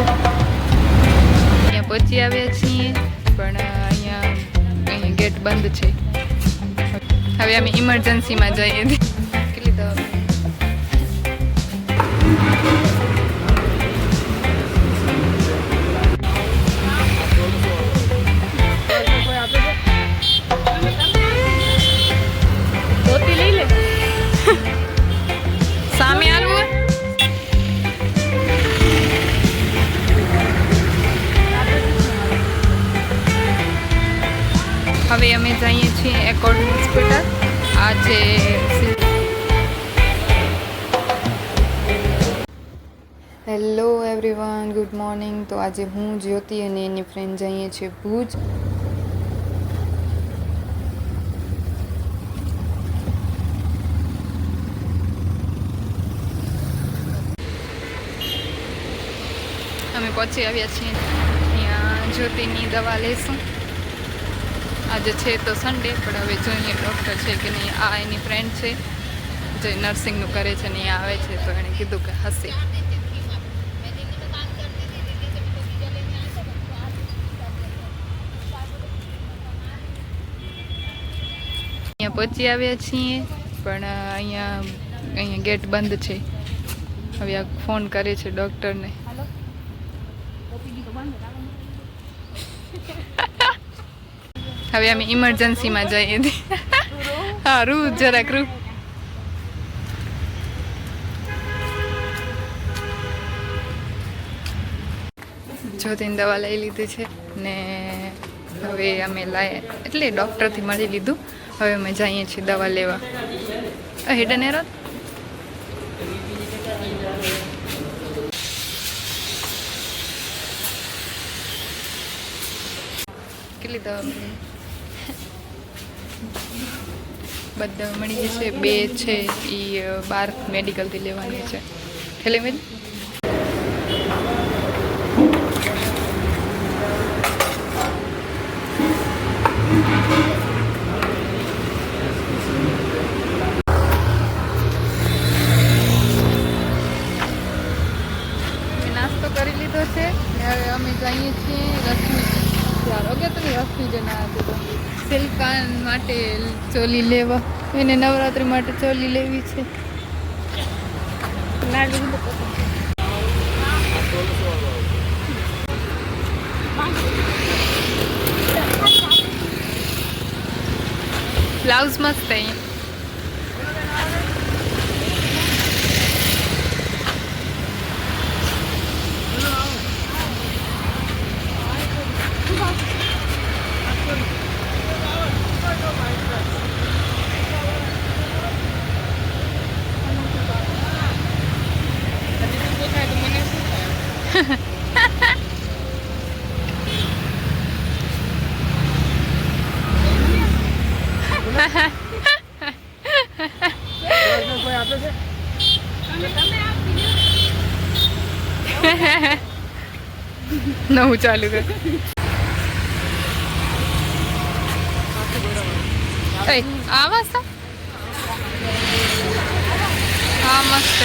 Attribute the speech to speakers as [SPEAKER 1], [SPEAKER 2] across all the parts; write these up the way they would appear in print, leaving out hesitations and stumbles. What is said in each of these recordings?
[SPEAKER 1] અહીંયા પહોંચી આવ્યા છીએ, પણ અહીંયા ગેટ બંધ છે. હવે અમે ઇમરજન્સીમાં જઈએ. કેટલી દવા સામે આવવું. હવે અમે જઈએ છીએ એકોર્ડ હોસ્પિટલ. આ છે હેલો એવરીવન, ગુડ મોર્નિંગ. તો આજે હું જ્યોતિ અને એની ફ્રેન્ડ જઈએ છીએ ભુજ. અમે પહોંચી આવ્યા છીએ. અહીંયા જ્યોતિની દવા લઈશું. આજે છે તો સન્ડે, પણ હવે જોઈએ ડૉક્ટર છે કે નહીં. આ એની ફ્રેન્ડ છે જે નર્સિંગનું કરે છે ને આવે છે, તો એણે કીધું કે હશે. અહીંયા પહોંચી આવ્યા છીએ, પણ અહીંયા ગેટ બંધ છે. હવે આ ફોન કરે છે ડૉક્ટરને. હવે અમે ઇમરજન્સીમાં જઈએ. હા, જરાક રૂ. જ્યોતિની દવા લઈ લીધી છે ને હવે અમે એટલે ડૉક્ટરથી મળી લીધું. હવે અમે જઈએ છીએ દવા લેવા. હેડન એરો કેટલી દવા મળી? બધા મળી જશે. 2 છે એ 12 મેડિકલથી લેવાની છે. હેલે મેં નાસ્તો કરી લીધો છે. હવે અમે જઈએ છીએ રશ્મિ. રશ્મિ જના સિલ્કાન માટે ચોલી લેવા. એને નવરાત્રી માટે ચોલી લેવી છે. બ્લાઉઝ મસ્ત અહીંયા. નવું ચાલુ કર. આવાજ તો હા મસ્ત.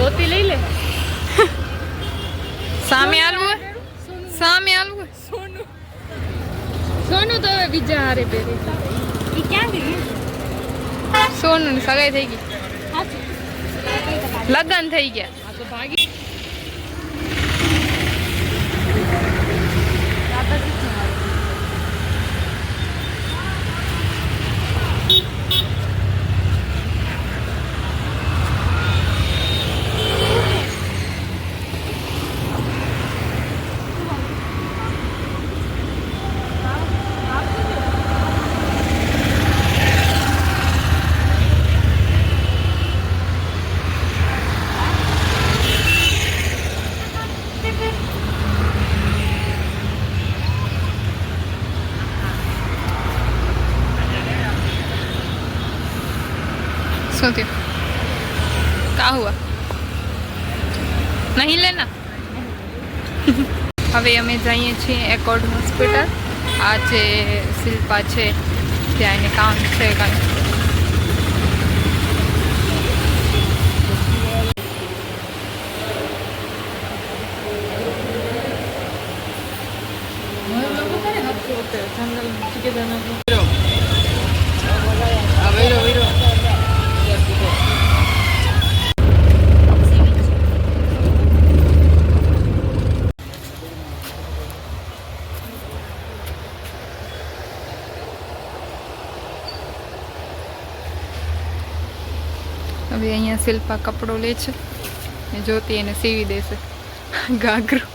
[SPEAKER 2] ધોતી લઈ લે.
[SPEAKER 1] સામે આલવું હોય? સામે આલવું હોય?
[SPEAKER 2] સોનું તો હવે બીજા હારે પહેરે. ઈ ક્યાં ગઈ?
[SPEAKER 1] સોનું ની સગાઈ થઈ ગઈ,
[SPEAKER 2] સાચું.
[SPEAKER 1] લગ્ન થઈ ગયા.
[SPEAKER 2] આ તો ભાગી.
[SPEAKER 1] શું થયું? કા હુઆ? નહીં લેના. હવે અમે જઈએ છીએ એકોર્ડ હોસ્પિટલ. આ જે શિલ્પા છે ત્યાં એને કામ છે કાંઈ. હવે અહીંયા શિલ્પા કપડો લે છે ને જ્યોતિ એને સીવી દેશે ઘાઘરો.